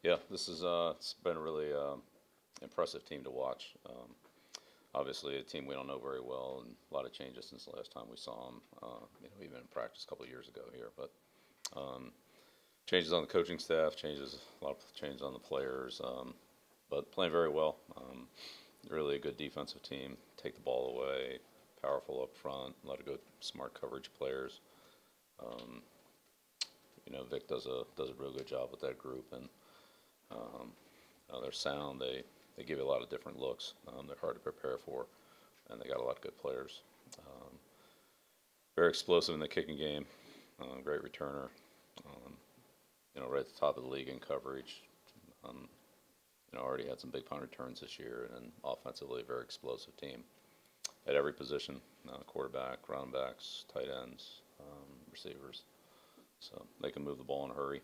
Yeah, this is it's been a really impressive team to watch. Obviously, a team we don't know very well, and a lot of changes since the last time we saw them. Even in practice a couple of years ago here, but um, changes on the coaching staff, a lot of changes on the players, but playing very well. Really a good defensive team. Take the ball away, powerful up front, a lot of good, smart coverage players. Um, Vic does a real good job with that group, and um, they're sound. They give you a lot of different looks. They're hard to prepare for, and they got a lot of good players. Um, Very explosive in the kicking game. Great returner. Um, right at the top of the league in coverage. Um, already had some big punt returns this year, and then offensively, a very explosive team at every position: quarterback, running backs, tight ends, receivers. So they can move the ball in a hurry,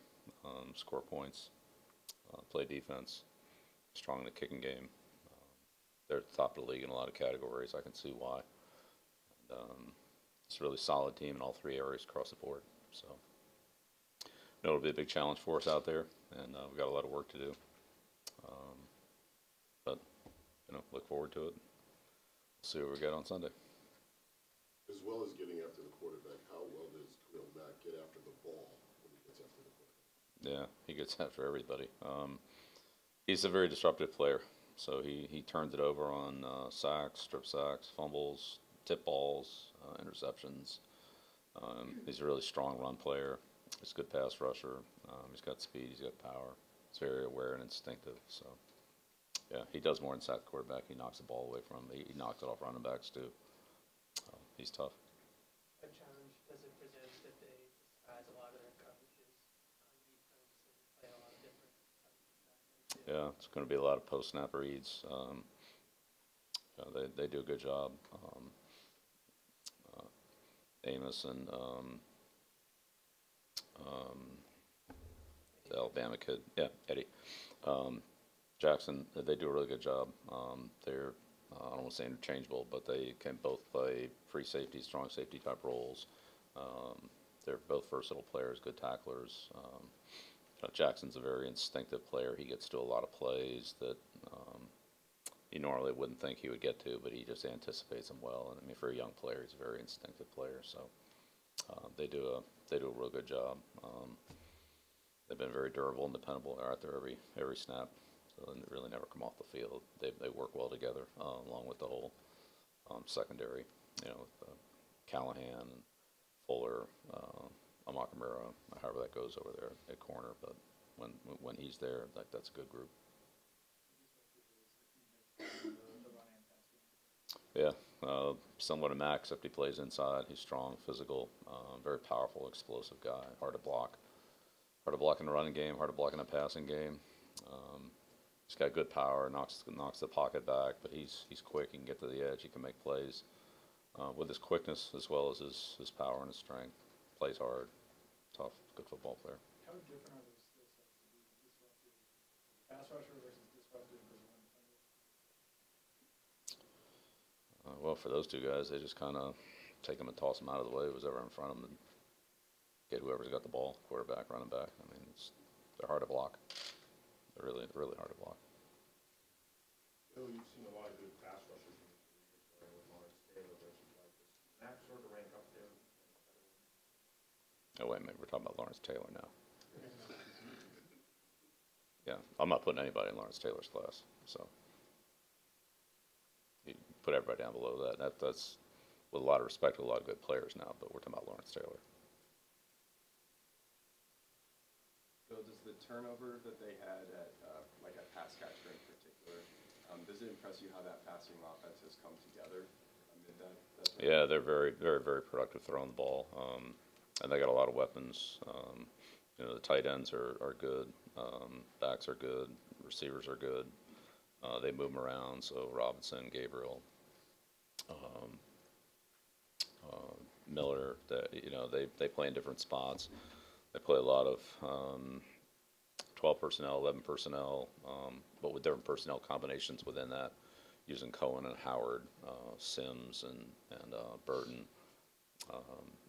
score points, play defense, strong in the kicking game. They're at the top of the league in a lot of categories. I can see why. And, it's a really solid team in all three areas across the board. So, it'll be a big challenge for us out there, and we've got a lot of work to do. Um, but look forward to it. See what we got on Sunday. As well as getting after the quarterback, how well does Khalil Mack get after the ball when he gets after the quarterback? Yeah, he gets after everybody. He's a very disruptive player. So he turns it over on sacks, strip sacks, fumbles, tip balls, interceptions. He's a really strong run player. He's a good pass rusher. He's got speed. He's got power. He's very aware and instinctive. So yeah, he does more than sack the quarterback. He knocks the ball away from him. He knocks it off running backs too. He's tough. What challenge does it present that they disguise a lot of their coverages on defense and play a lot of different coverages back there too? Yeah, it's going to be a lot of post snap reads. They do a good job. Uh, Amos and um, the Alabama kid, yeah, Eddie Jackson, they do a really good job. They're I don't want to say interchangeable, but they can both play free safety, strong safety type roles. Um, they're both versatile players, good tacklers. Jackson's a very instinctive player. He gets to a lot of plays that um, you normally wouldn't think he would get to, but he just anticipates them well. And I mean, for a young player, he's a very instinctive player. So they do a real good job. They've been very durable and dependable. They're out there every snap, so they really never come off the field. They work well together, along with the whole secondary. With Callahan and Fuller, Amakamura, however that goes over there at corner. But when he's there, that's a good group. Yeah, somewhat a Max, except he plays inside. He's strong, physical, very powerful, explosive guy. Hard to block. Hard to block in the running game. Hard to block in the passing game. Um, he's got good power. Knocks the pocket back, but he's quick. He can get to the edge. He can make plays with his quickness as well as his power and his strength. Plays hard, tough, good football player. How different are those skill sets to be disruptive pass rusher versus disruptive as a run defender? Well, for those two guys, they just kind of take them and toss them out of the way, whoever's ever in front of them, and get whoever's got the ball, quarterback, running back. I mean, they're hard to block. They're really hard to block. Bill, you've seen a lot of good pass rushers in your career playing with Lawrence Taylor versus like this. Max sort of rank up there. Oh, wait a minute, we're talking about Lawrence Taylor now. Yeah, I'm not putting anybody in Lawrence Taylor's class, so you put everybody down below that. That's with a lot of respect to a lot of good players now, but we're talking about Lawrence Taylor. So does the turnover that they had at like at pass catcher in particular, does it impress you how that passing offense has come together amid that Yeah, they're very productive throwing the ball, and they got a lot of weapons. The tight ends are good, backs are good, receivers are good. They move them around. So Robinson, Gabriel, um, Miller, they play in different spots. They play a lot of 12 personnel, 11 personnel, but with different personnel combinations within that, using Cohen and Howard, Sims and Burton,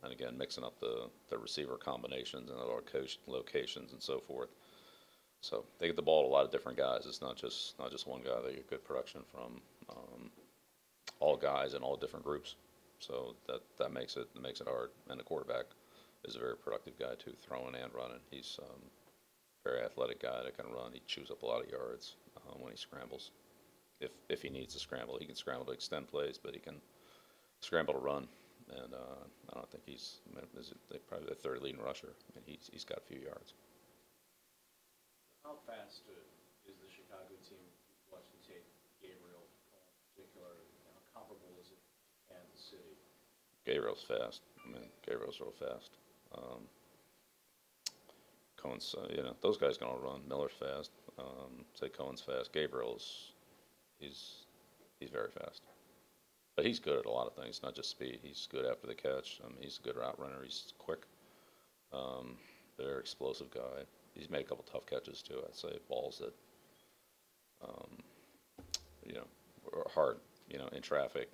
and again mixing up the receiver combinations and other locations and so forth. So they get the ball to a lot of different guys. It's not just one guy. They get good production from all guys in all different groups. So that makes it hard. And the quarterback is a very productive guy too, throwing and running. He's very athletic guy that can run. He chews up a lot of yards when he scrambles. If he needs to scramble, he can scramble to extend plays, but he can scramble to run. And I don't think he's probably the third leading rusher. I mean, he's got a few yards. How fast is the Chicago team, watching tape, Gabriel in particular, how comparable is it to Kansas City? Gabriel's fast. I mean, Gabriel's real fast. Cohen's, those guys gonna run. Miller's fast. Say Cohen's fast. Gabriel's, he's very fast. But he's good at a lot of things, not just speed. He's good after the catch. I mean, he's a good route runner. He's quick. Very explosive guy. He's made a couple tough catches too. I'd say balls that, were hard. In traffic,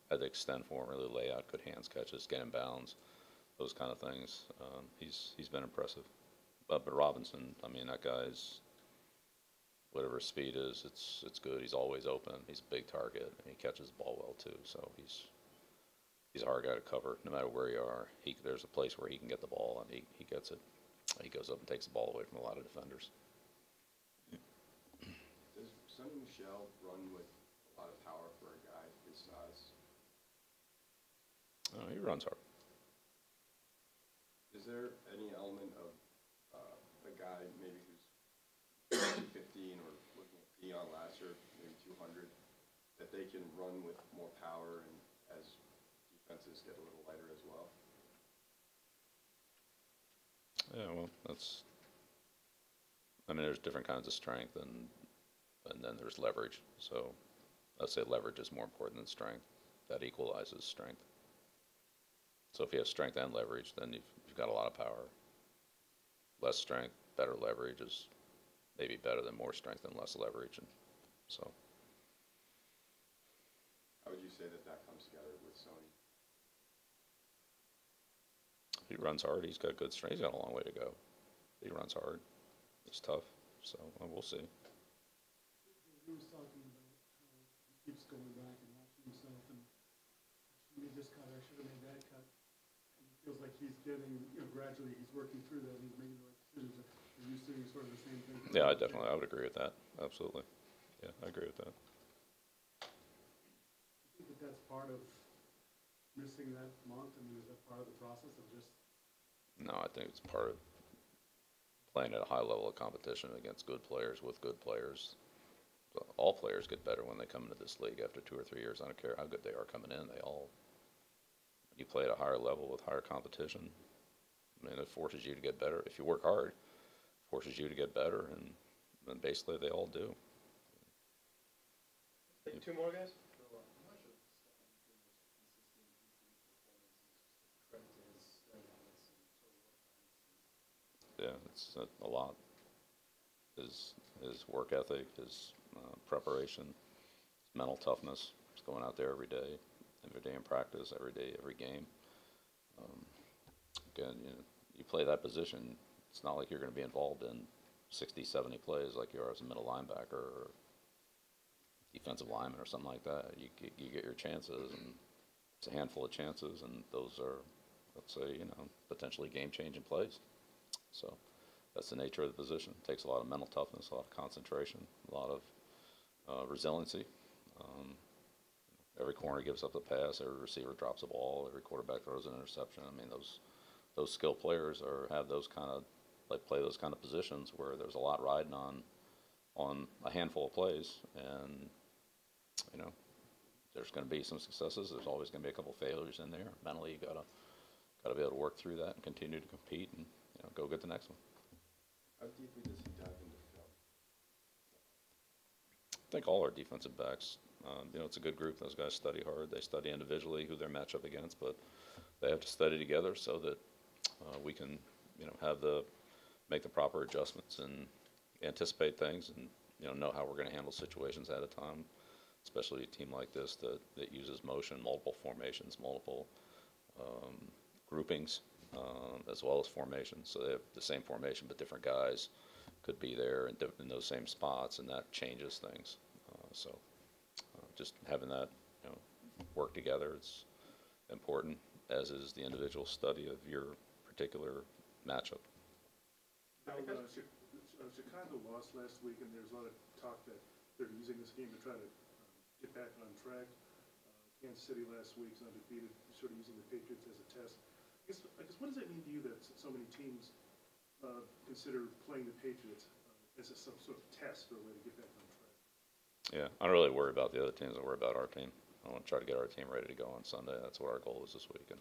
had to extend for him, really lay out good hands catches, get in bounds, those kind of things. He's been impressive. But Robinson, I mean, that guy's whatever his speed is, it's good. He's always open. He's a big target, and he catches the ball well too. So he's a hard guy to cover, no matter where you are. There's a place where he can get the ball, and he gets it. He goes up and takes the ball away from a lot of defenders. Does Sonny Michel run with a lot of power for a guy his size? He runs hard. Is there any element of a guy maybe who's 15 or looking at Dion last year, maybe 200, that they can run with more power and as defenses get a little lighter as well? Yeah, well, there's different kinds of strength, and then there's leverage. So I'd say leverage is more important than strength. That equalizes strength. So if you have strength and leverage, then you've got a lot of power. Less strength, better leverage is maybe better than more strength and less leverage. And so. How would you say that comes together with Sony? He runs hard. He's got good strength. He's got a long way to go. He runs hard. He's tough. So we'll see. He was talking about how he keeps going back and watching himself and I should have made this cut, I should have made that cut. And he feels like he's getting, gradually he's working through that and he's making the right decisions. Are you seeing sort of the same thing? Yeah, I would agree with that. Absolutely. Yeah, I agree with that. I think that's part of missing that month. I mean, is that part of the process of just? No, I think it's part of playing at a high level of competition against good players with good players. So all players get better when they come into this league after 2 or 3 years. I don't care how good they are coming in. You play at a higher level with higher competition. I mean, it forces you to get better. If you work hard, it forces you to get better, and basically they all do. Two more guys? Yeah, it's a lot. His work ethic, his preparation, his mental toughness. He's going out there every day in practice, every day, every game. Again, you play that position. It's not like you're going to be involved in 60, 70 plays like you are as a middle linebacker or defensive lineman or something like that. You get your chances, and it's a handful of chances, and those are, let's say, potentially game-changing plays. So that's the nature of the position. It takes a lot of mental toughness, a lot of concentration, a lot of resiliency. Every corner gives up a pass, every receiver drops a ball, every quarterback throws an interception. I mean, those skilled players have those kind of play those kind of positions where there's a lot riding on a handful of plays, and there's going to be some successes. There's always going to be a couple failures in there. Mentally, you gotta be able to work through that and continue to compete and go get the next one. How deeply does he dive into film? I think all our defensive backs, it's a good group. Those guys study hard. They study individually who they're matched up against, but they have to study together so that we can, make the proper adjustments and anticipate things and, know how we're going to handle situations at a time, especially a team like this that uses motion, multiple formations, multiple groupings, as well as formations. So they have the same formation but different guys could be there in those same spots, and that changes things. Just having that, work together, it's important, as is the individual study of your particular matchup. Chicago lost last week, and there's a lot of talk that they're using this game to try to get back on track. Kansas City last week's undefeated, sort of using the Patriots as a test. I guess what does that mean to you that so many teams consider playing the Patriots as some sort of test or a way to get back on track? Yeah, I don't really worry about the other teams. I worry about our team. I want to try to get our team ready to go on Sunday. That's what our goal is this week. And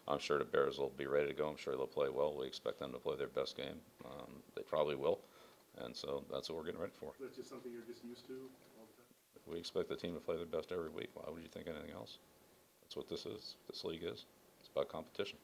I'm sure the Bears will be ready to go. I'm sure they'll play well. We expect them to play their best game. They probably will. And so that's what we're getting ready for. That's just something you're just used to all the time? We expect the team to play their best every week. Why would you think anything else? That's what this is. This league is. It's about competition.